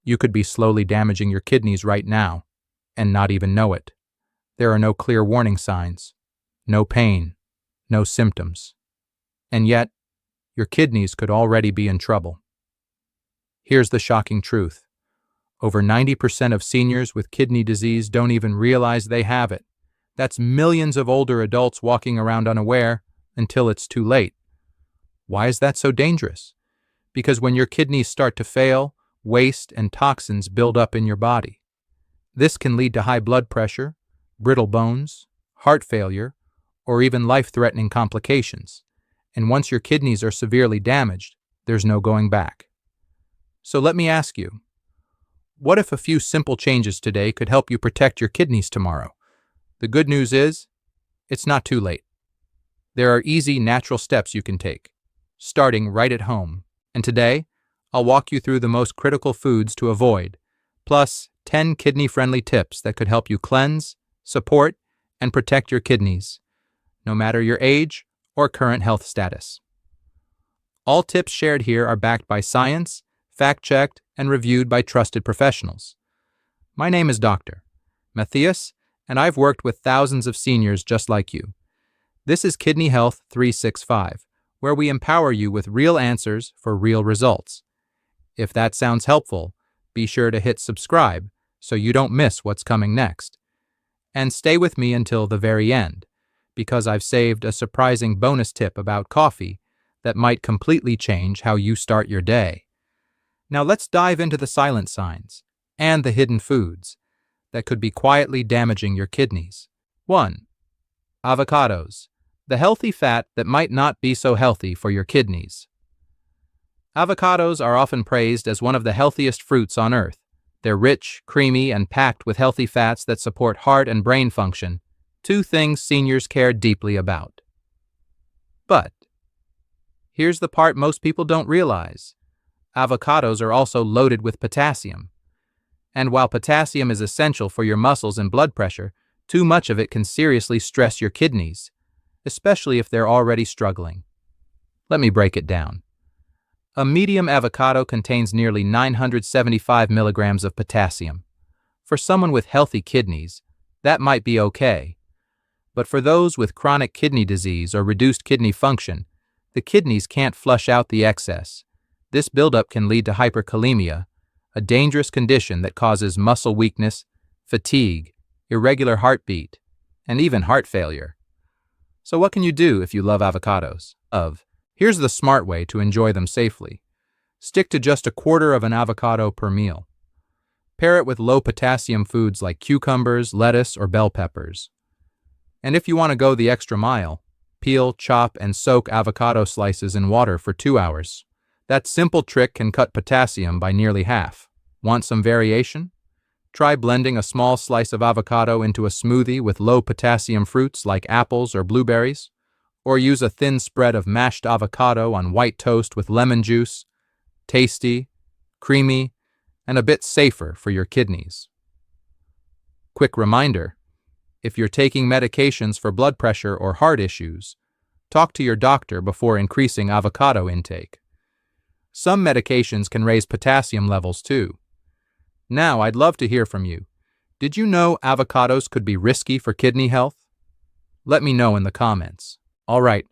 You could be slowly damaging your kidneys right now and not even know it. There are no clear warning signs, no pain, no symptoms. And yet, your kidneys could already be in trouble. Here's the shocking truth. Over 90% of seniors with kidney disease don't even realize they have it. That's millions of older adults walking around unaware until it's too late. Why is that so dangerous? Because when your kidneys start to fail, waste and toxins build up in your body. This can lead to high blood pressure, brittle bones, heart failure, or even life-threatening complications. And once your kidneys are severely damaged, there's no going back. So let me ask you, what if a few simple changes today could help you protect your kidneys tomorrow? The good news is, it's not too late. There are easy, natural steps you can take, starting right at home. And today, I'll walk you through the most critical foods to avoid, plus 10 kidney-friendly tips that could help you cleanse, support, and protect your kidneys, no matter your age or current health status. All tips shared here are backed by science, fact-checked, and reviewed by trusted professionals. My name is Dr. Matthias, and I've worked with thousands of seniors just like you. This is Kidney Health 365, where we empower you with real answers for real results. If that sounds helpful, be sure to hit subscribe so you don't miss what's coming next. And stay with me until the very end, because I've saved a surprising bonus tip about coffee that might completely change how you start your day. Now let's dive into the silent signs and the hidden foods that could be quietly damaging your kidneys. 1. Avocados, the healthy fat that might not be so healthy for your kidneys. Avocados are often praised as one of the healthiest fruits on earth. They're rich, creamy, and packed with healthy fats that support heart and brain function, two things seniors care deeply about. But here's the part most people don't realize. Avocados are also loaded with potassium. And while potassium is essential for your muscles and blood pressure, too much of it can seriously stress your kidneys, especially if they're already struggling. Let me break it down. A medium avocado contains nearly 975 milligrams of potassium. For someone with healthy kidneys, that might be okay. But for those with chronic kidney disease or reduced kidney function, the kidneys can't flush out the excess. This buildup can lead to hyperkalemia, a dangerous condition that causes muscle weakness, fatigue, irregular heartbeat, and even heart failure. So what can you do if you love avocados? Here's the smart way to enjoy them safely. Stick to just a quarter of an avocado per meal. Pair it with low-potassium foods like cucumbers, lettuce, or bell peppers. And if you want to go the extra mile, peel, chop, and soak avocado slices in water for 2 hours. That simple trick can cut potassium by nearly half. Want some variation? Try blending a small slice of avocado into a smoothie with low-potassium fruits like apples or blueberries. Or use a thin spread of mashed avocado on white toast with lemon juice. Tasty, creamy, and a bit safer for your kidneys. Quick reminder, if you're taking medications for blood pressure or heart issues, talk to your doctor before increasing avocado intake. Some medications can raise potassium levels too. Now, I'd love to hear from you. Did you know avocados could be risky for kidney health? Let me know in the comments. All right,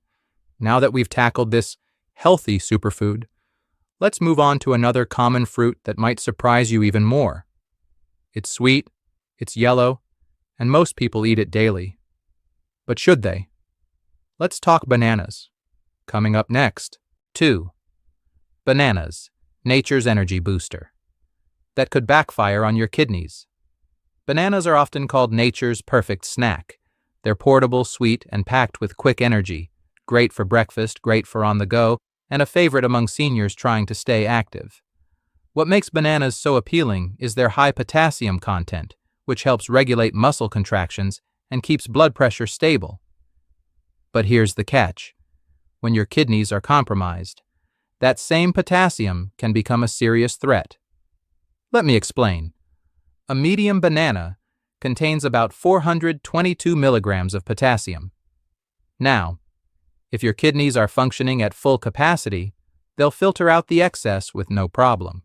now that we've tackled this healthy superfood, let's move on to another common fruit that might surprise you even more. It's sweet, it's yellow, and most people eat it daily. But should they? Let's talk bananas. Coming up next. 2. Bananas, nature's energy booster. That could backfire on your kidneys. Bananas are often called nature's perfect snack. They're portable, sweet, and packed with quick energy. Great for breakfast, great for on the go, and a favorite among seniors trying to stay active. What makes bananas so appealing is their high potassium content, which helps regulate muscle contractions and keeps blood pressure stable. But here's the catch. When your kidneys are compromised, that same potassium can become a serious threat. Let me explain. A medium banana contains about 422 milligrams of potassium. Now, if your kidneys are functioning at full capacity, they'll filter out the excess with no problem.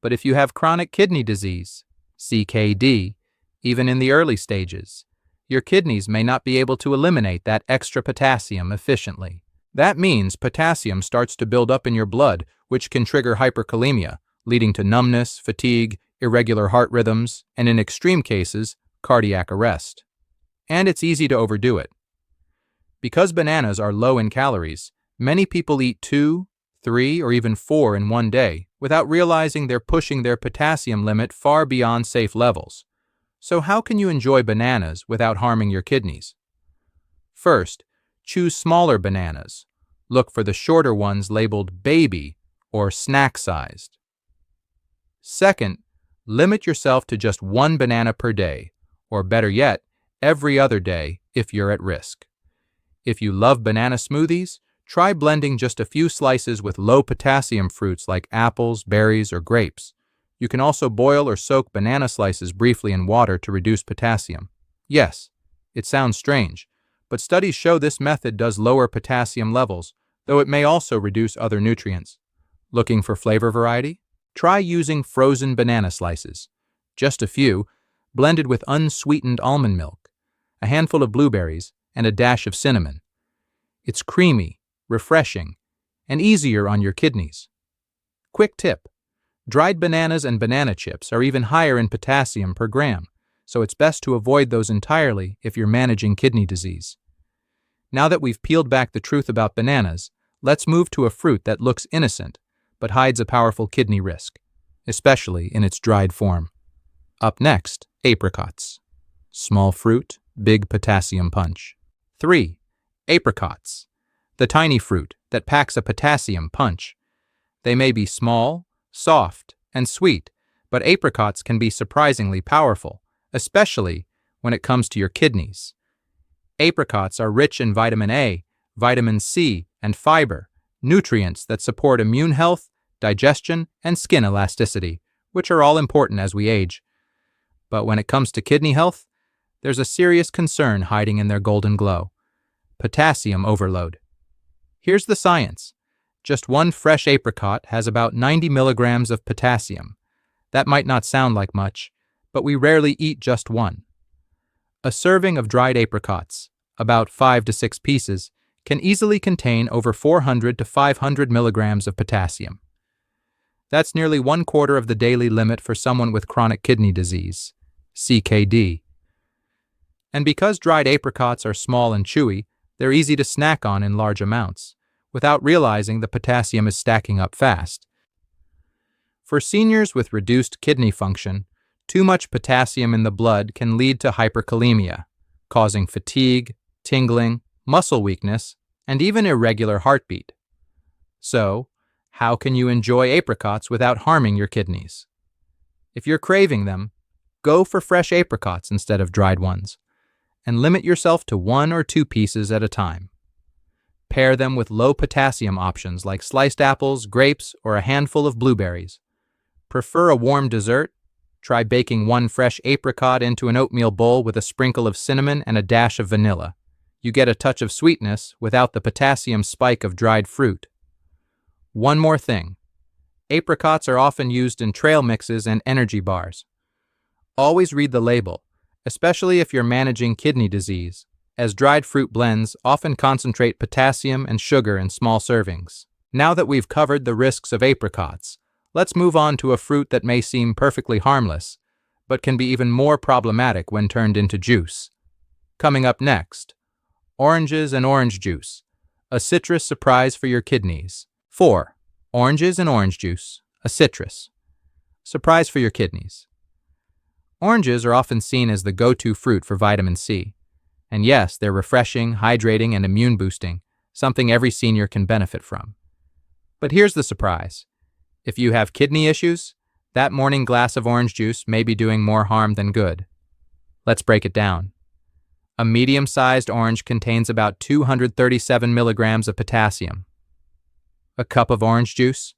But if you have chronic kidney disease, CKD, even in the early stages, your kidneys may not be able to eliminate that extra potassium efficiently. That means potassium starts to build up in your blood, which can trigger hyperkalemia, leading to numbness, fatigue, irregular heart rhythms, and in extreme cases, cardiac arrest. And it's easy to overdo it. Because bananas are low in calories, many people eat 2, 3, or even 4 in one day without realizing they're pushing their potassium limit far beyond safe levels. So how can you enjoy bananas without harming your kidneys? First, choose smaller bananas. Look for the shorter ones labeled baby or snack-sized. Second, limit yourself to just 1 banana per day, or better yet, every other day if you're at risk. If you love banana smoothies, try blending just a few slices with low potassium fruits like apples, berries, or grapes. You can also boil or soak banana slices briefly in water to reduce potassium. Yes, it sounds strange, but studies show this method does lower potassium levels, though it may also reduce other nutrients. Looking for flavor variety? Try using frozen banana slices. Just a few, blended with unsweetened almond milk, a handful of blueberries, and a dash of cinnamon. It's creamy, refreshing, and easier on your kidneys. Quick tip: dried bananas and banana chips are even higher in potassium per gram, so it's best to avoid those entirely if you're managing kidney disease. Now that we've peeled back the truth about bananas, let's move to a fruit that looks innocent but hides a powerful kidney risk, especially in its dried form. Up next, apricots. Small fruit, big potassium punch. 3. Apricots. The tiny fruit that packs a potassium punch. They may be small, soft, and sweet, but apricots can be surprisingly powerful, especially when it comes to your kidneys. Apricots are rich in vitamin A, vitamin C, and fiber, nutrients that support immune health, digestion, and skin elasticity, which are all important as we age. But when it comes to kidney health, there's a serious concern hiding in their golden glow: potassium overload. Here's the science. Just 1 fresh apricot has about 90 milligrams of potassium. That might not sound like much, but we rarely eat just one. A serving of dried apricots, about 5 to 6 pieces, can easily contain over 400 to 500 milligrams of potassium. That's nearly 1/4 of the daily limit for someone with chronic kidney disease, CKD. And because dried apricots are small and chewy, they're easy to snack on in large amounts, without realizing the potassium is stacking up fast. For seniors with reduced kidney function, too much potassium in the blood can lead to hyperkalemia, causing fatigue, tingling, muscle weakness, and even irregular heartbeat. So, how can you enjoy apricots without harming your kidneys? If you're craving them, go for fresh apricots instead of dried ones, and limit yourself to 1 or 2 pieces at a time. Pair them with low potassium options like sliced apples, grapes, or a handful of blueberries. Prefer a warm dessert? Try baking 1 fresh apricot into an oatmeal bowl with a sprinkle of cinnamon and a dash of vanilla. You get a touch of sweetness without the potassium spike of dried fruit. One more thing. Apricots are often used in trail mixes and energy bars. Always read the label, especially if you're managing kidney disease, as dried fruit blends often concentrate potassium and sugar in small servings. Now that we've covered the risks of apricots, let's move on to a fruit that may seem perfectly harmless, but can be even more problematic when turned into juice. Coming up next, oranges and orange juice, a citrus surprise for your kidneys. 4. Oranges and orange juice, a citrus. Surprise for your kidneys. Oranges are often seen as the go-to fruit for vitamin C. And yes, they're refreshing, hydrating, and immune-boosting, something every senior can benefit from. But here's the surprise. If you have kidney issues, that morning glass of orange juice may be doing more harm than good. Let's break it down. A medium-sized orange contains about 237 milligrams of potassium. A cup of orange juice?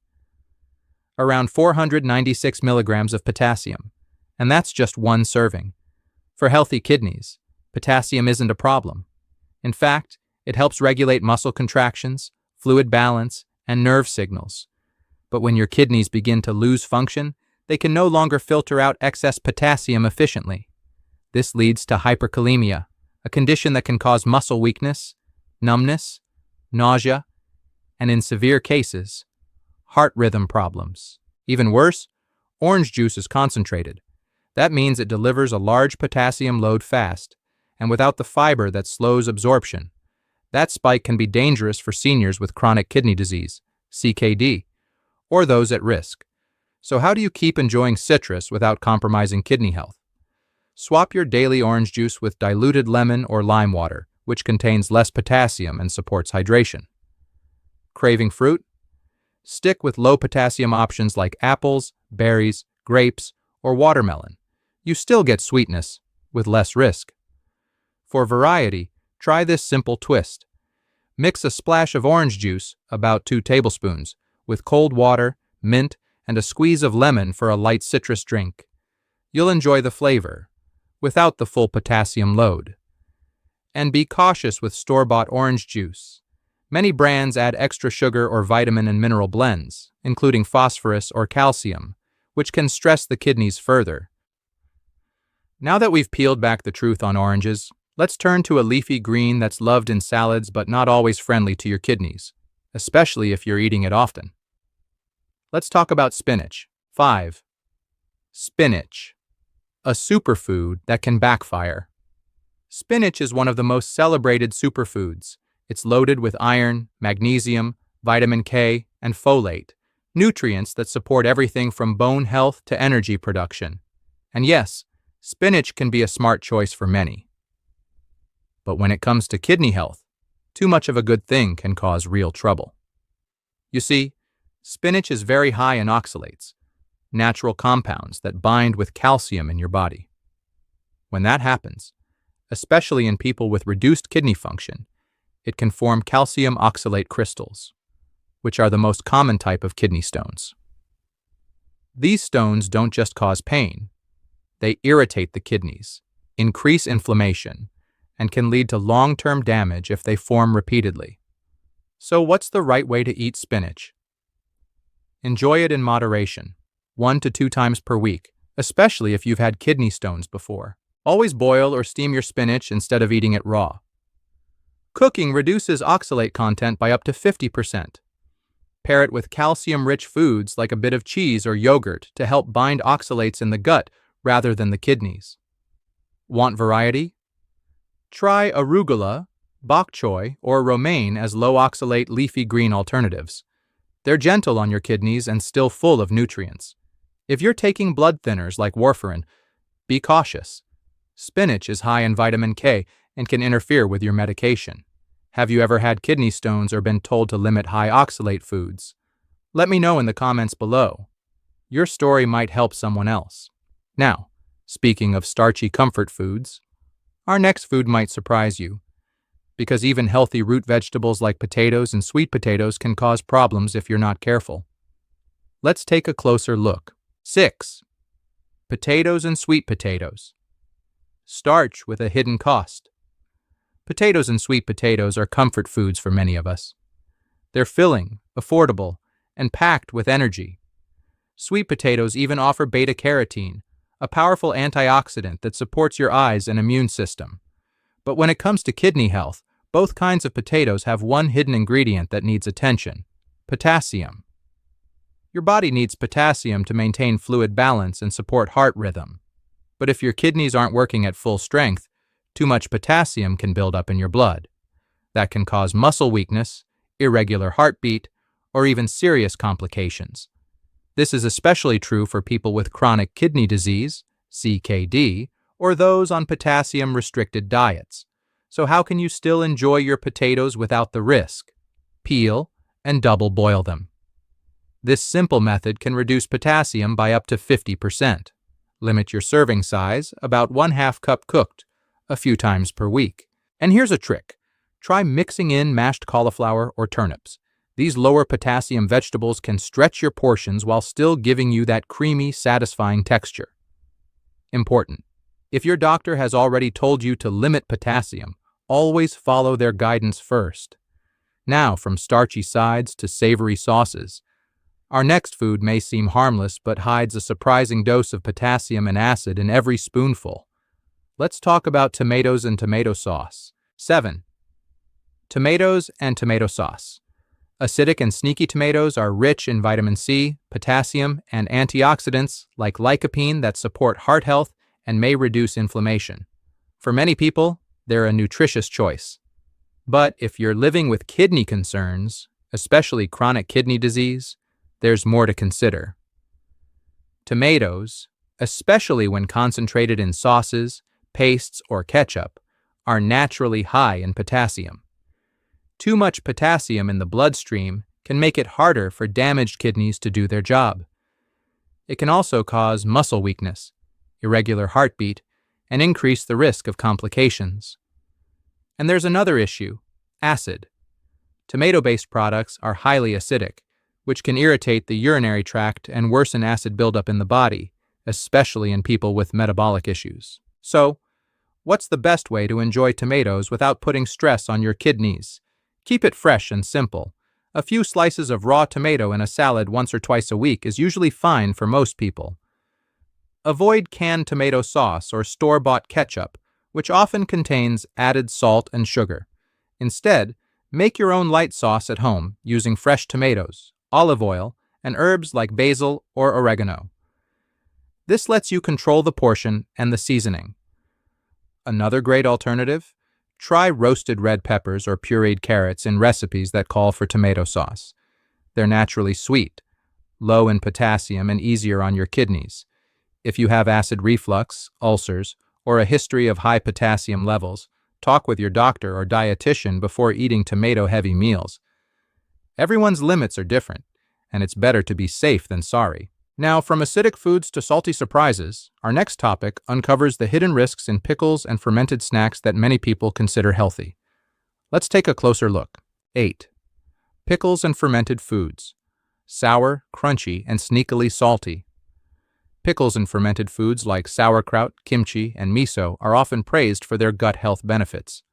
Around 496 milligrams of potassium. And that's just 1 serving. For healthy kidneys, potassium isn't a problem. In fact, it helps regulate muscle contractions, fluid balance, and nerve signals. But when your kidneys begin to lose function, they can no longer filter out excess potassium efficiently. This leads to hyperkalemia, a condition that can cause muscle weakness, numbness, nausea, and in severe cases, heart rhythm problems. Even worse, orange juice is concentrated. That means it delivers a large potassium load fast, and without the fiber that slows absorption. That spike can be dangerous for seniors with chronic kidney disease, CKD, or those at risk. So how do you keep enjoying citrus without compromising kidney health? Swap your daily orange juice with diluted lemon or lime water, which contains less potassium and supports hydration. Craving fruit? Stick with low potassium options like apples, berries, grapes, or watermelon. You still get sweetness, with less risk. For variety, try this simple twist. Mix a splash of orange juice, about 2 tablespoons, with cold water, mint, and a squeeze of lemon for a light citrus drink. You'll enjoy the flavor, without the full potassium load. And be cautious with store-bought orange juice. Many brands add extra sugar or vitamin and mineral blends, including phosphorus or calcium, which can stress the kidneys further. Now that we've peeled back the truth on oranges, let's turn to a leafy green that's loved in salads but not always friendly to your kidneys, especially if you're eating it often. Let's talk about spinach. 5. Spinach, a superfood that can backfire. Spinach is one of the most celebrated superfoods. It's loaded with iron, magnesium, vitamin K, and folate, nutrients that support everything from bone health to energy production. And yes, spinach can be a smart choice for many. But when it comes to kidney health, too much of a good thing can cause real trouble. You see, spinach is very high in oxalates, natural compounds that bind with calcium in your body. When that happens, especially in people with reduced kidney function, it can form calcium oxalate crystals, which are the most common type of kidney stones. These stones don't just cause pain, they irritate the kidneys, increase inflammation, and can lead to long-term damage if they form repeatedly. So what's the right way to eat spinach? Enjoy it in moderation, 1 to 2 times per week, especially if you've had kidney stones before. Always boil or steam your spinach instead of eating it raw. Cooking reduces oxalate content by up to 50%. Pair it with calcium-rich foods like a bit of cheese or yogurt to help bind oxalates in the gut rather than the kidneys. Want variety? Try arugula, bok choy, or romaine as low-oxalate leafy green alternatives. They're gentle on your kidneys and still full of nutrients. If you're taking blood thinners like warfarin, be cautious. Spinach is high in vitamin K and can interfere with your medication. Have you ever had kidney stones or been told to limit high oxalate foods? Let me know in the comments below. Your story might help someone else. Now, speaking of starchy comfort foods, our next food might surprise you, because even healthy root vegetables like potatoes and sweet potatoes can cause problems if you're not careful. Let's take a closer look. 6. Potatoes and sweet potatoes. Starch with a hidden cost. Potatoes and sweet potatoes are comfort foods for many of us. They're filling, affordable, and packed with energy. Sweet potatoes even offer beta-carotene, a powerful antioxidant that supports your eyes and immune system. But when it comes to kidney health, both kinds of potatoes have one hidden ingredient that needs attention: potassium. Your body needs potassium to maintain fluid balance and support heart rhythm. But if your kidneys aren't working at full strength, too much potassium can build up in your blood. That can cause muscle weakness, irregular heartbeat, or even serious complications. This is especially true for people with chronic kidney disease, CKD, or those on potassium-restricted diets. So how can you still enjoy your potatoes without the risk? Peel and double boil them. This simple method can reduce potassium by up to 50%. Limit your serving size, about 1/2 cup cooked, a few times per week. And here's a trick. Try mixing in mashed cauliflower or turnips. These lower potassium vegetables can stretch your portions while still giving you that creamy, satisfying texture. Important. If your doctor has already told you to limit potassium, always follow their guidance first. Now, from starchy sides to savory sauces, Our next food may seem harmless but hides a surprising dose of potassium and acid in every spoonful. Let's talk about tomatoes and tomato sauce. 7. Tomatoes and tomato sauce. Acidic and sneaky tomatoes are rich in vitamin C, potassium, and antioxidants like lycopene that support heart health and may reduce inflammation. For many people, they're a nutritious choice. But if you're living with kidney concerns, especially chronic kidney disease, there's more to consider. Tomatoes, especially when concentrated in sauces, pastes, or ketchup, are naturally high in potassium. Too much potassium in the bloodstream can make it harder for damaged kidneys to do their job. It can also cause muscle weakness, irregular heartbeat, and increase the risk of complications. And there's another issue: acid. Tomato-based products are highly acidic, which can irritate the urinary tract and worsen acid buildup in the body, especially in people with metabolic issues. So, what's the best way to enjoy tomatoes without putting stress on your kidneys? Keep it fresh and simple. A few slices of raw tomato in a salad once or twice a week is usually fine for most people. Avoid canned tomato sauce or store-bought ketchup, which often contains added salt and sugar. Instead, make your own light sauce at home using fresh tomatoes, olive oil, and herbs like basil or oregano. This lets you control the portion and the seasoning. Another great alternative? Try roasted red peppers or pureed carrots in recipes that call for tomato sauce. They're naturally sweet, low in potassium, and easier on your kidneys. If you have acid reflux, ulcers, or a history of high potassium levels, talk with your doctor or dietitian before eating tomato-heavy meals. Everyone's limits are different, and it's better to be safe than sorry. Now, from acidic foods to salty surprises, our next topic uncovers the hidden risks in pickles and fermented snacks that many people consider healthy. Let's take a closer look. 8. Pickles and fermented foods. Sour, crunchy, and sneakily salty. Pickles and fermented foods like sauerkraut, kimchi, and miso are often praised for their gut health benefits.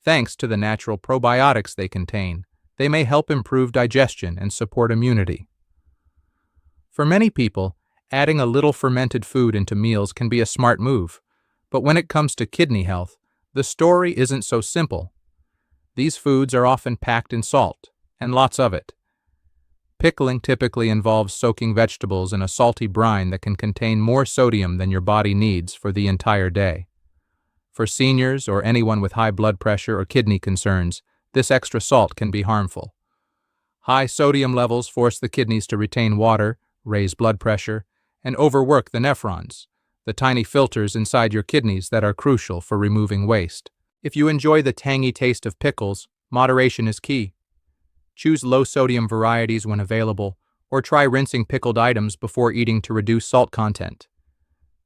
Thanks to the natural probiotics they contain, they may help improve digestion and support immunity. For many people, adding a little fermented food into meals can be a smart move, but when it comes to kidney health, the story isn't so simple. These foods are often packed in salt, and lots of it. Pickling typically involves soaking vegetables in a salty brine that can contain more sodium than your body needs for the entire day. For seniors or anyone with high blood pressure or kidney concerns, this extra salt can be harmful. High sodium levels force the kidneys to retain water, raise blood pressure, and overwork the nephrons, the tiny filters inside your kidneys that are crucial for removing waste. If you enjoy the tangy taste of pickles, moderation is key. Choose low-sodium varieties when available, or try rinsing pickled items before eating to reduce salt content.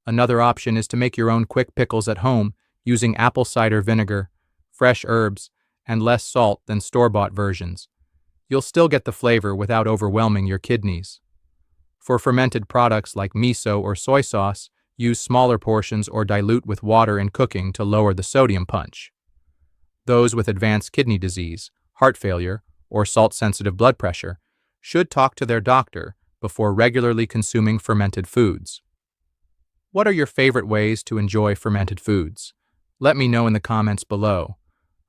Another option is to make your own quick pickles at home using apple cider vinegar, fresh herbs, and less salt than store-bought versions. You'll still get the flavor without overwhelming your kidneys. For fermented products like miso or soy sauce, use smaller portions or dilute with water in cooking to lower the sodium punch. Those with advanced kidney disease, heart failure, or salt-sensitive blood pressure should talk to their doctor before regularly consuming fermented foods. What are your favorite ways to enjoy fermented foods? Let me know in the comments below.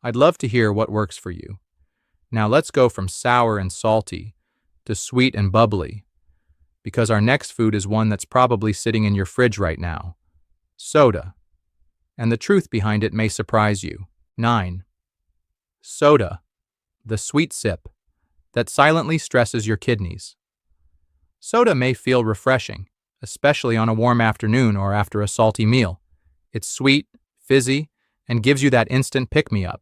I'd love to hear what works for you. Now let's go from sour and salty to sweet and bubbly, because our next food is one that's probably sitting in your fridge right now: soda. And the truth behind it may surprise you. 9. Soda, the sweet sip that silently stresses your kidneys. Soda may feel refreshing, especially on a warm afternoon or after a salty meal. It's sweet, fizzy, and gives you that instant pick-me-up.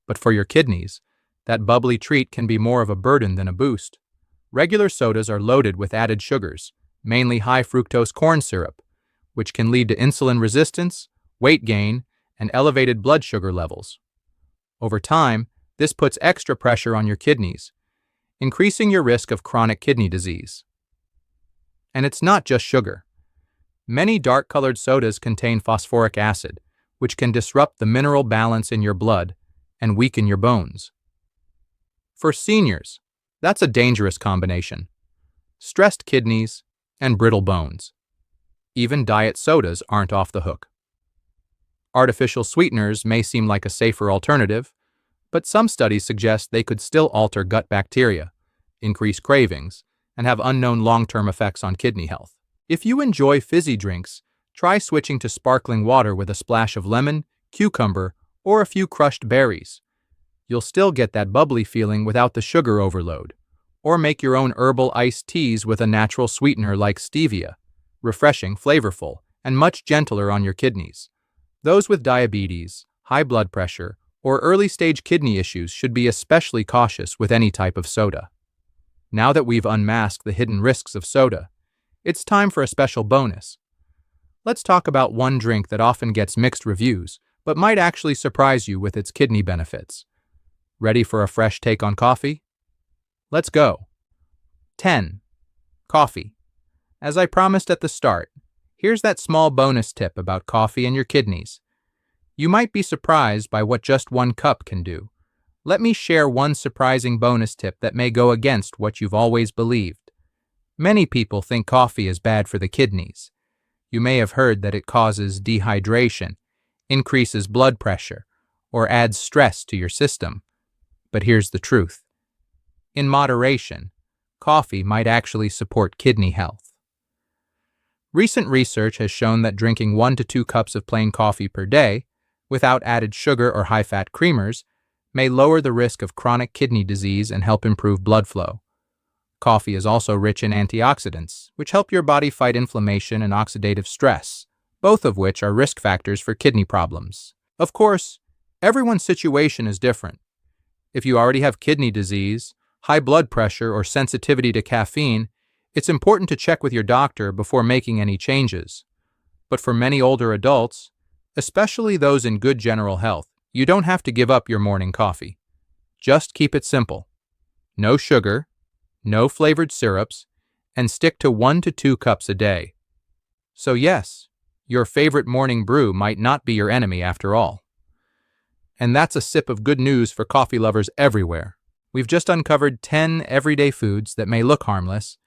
But for your kidneys, that bubbly treat can be more of a burden than a boost. Regular sodas are loaded with added sugars, mainly high-fructose corn syrup, which can lead to insulin resistance, weight gain, and elevated blood sugar levels. Over time, this puts extra pressure on your kidneys, increasing your risk of chronic kidney disease. And it's not just sugar. Many dark-colored sodas contain phosphoric acid, which can disrupt the mineral balance in your blood and weaken your bones. For seniors, that's a dangerous combination. stressed kidneys, and brittle bones. Even diet sodas aren't off the hook. Artificial sweeteners may seem like a safer alternative, but some studies suggest they could still alter gut bacteria, increase cravings, and have unknown long-term effects on kidney health. If you enjoy fizzy drinks, try switching to sparkling water with a splash of lemon, cucumber, or a few crushed berries. You'll still get that bubbly feeling without the sugar overload. Or make your own herbal iced teas with a natural sweetener like stevia, refreshing, flavorful, and much gentler on your kidneys. Those with diabetes, high blood pressure, or early-stage kidney issues should be especially cautious with any type of soda. Now that we've unmasked the hidden risks of soda, it's time for a special bonus. Let's talk about one drink that often gets mixed reviews, but might actually surprise you with its kidney benefits. Ready for a fresh take on coffee? Let's go. 10. Coffee. As I promised at the start, here's that small bonus tip about coffee and your kidneys. You might be surprised by what just 1 cup can do. Let me share one surprising bonus tip that may go against what you've always believed. Many people think coffee is bad for the kidneys. You may have heard that it causes dehydration, increases blood pressure, or adds stress to your system. But here's the truth. In moderation, coffee might actually support kidney health. Recent research has shown that drinking 1 to 2 cups of plain coffee per day, without added sugar or high-fat creamers, may lower the risk of chronic kidney disease and help improve blood flow. Coffee is also rich in antioxidants, which help your body fight inflammation and oxidative stress, both of which are risk factors for kidney problems. Of course, everyone's situation is different. If you already have kidney disease, high blood pressure, or sensitivity to caffeine, it's important to check with your doctor before making any changes. But for many older adults, especially those in good general health, you don't have to give up your morning coffee. Just keep it simple. No sugar, no flavored syrups, and stick to 1 to 2 cups a day. So yes, your favorite morning brew might not be your enemy after all. And that's a sip of good news for coffee lovers everywhere. We've just uncovered 10 everyday foods that may look harmless,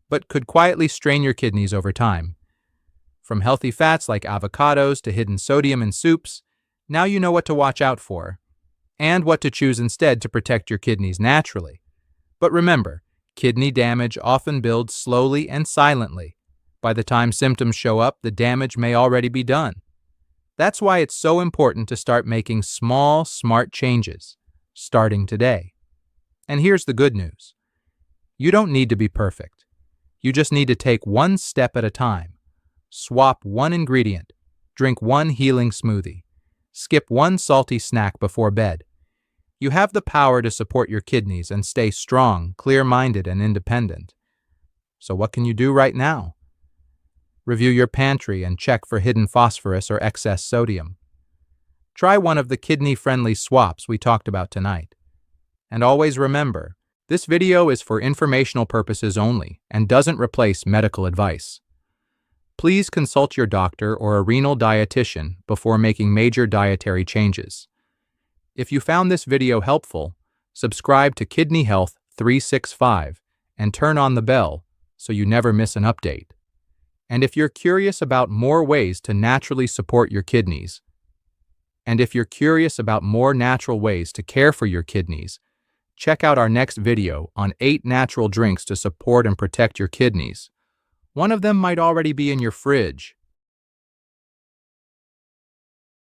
but could quietly strain your kidneys over time. From healthy fats like avocados to hidden sodium in soups, now you know what to watch out for, and what to choose instead to protect your kidneys naturally. But remember, kidney damage often builds slowly and silently. By the time symptoms show up, the damage may already be done. That's why it's so important to start making small, smart changes, starting today. And here's the good news. You don't need to be perfect. You just need to take 1 step at a time. Swap 1 ingredient, drink 1 healing smoothie, skip 1 salty snack before bed. You have the power to support your kidneys and stay strong, clear-minded, and independent. So what can you do right now? Review your pantry and check for hidden phosphorus or excess sodium. Try one of the kidney-friendly swaps we talked about tonight. And always remember, this video is for informational purposes only and doesn't replace medical advice. Please consult your doctor or a renal dietitian before making major dietary changes. If you found this video helpful, subscribe to Kidney Health 365 and turn on the bell so you never miss an update. And if you're curious about more ways to naturally support your kidneys, care for your kidneys, check out our next video on 8 natural drinks to support and protect your kidneys. One of them might already be in your fridge.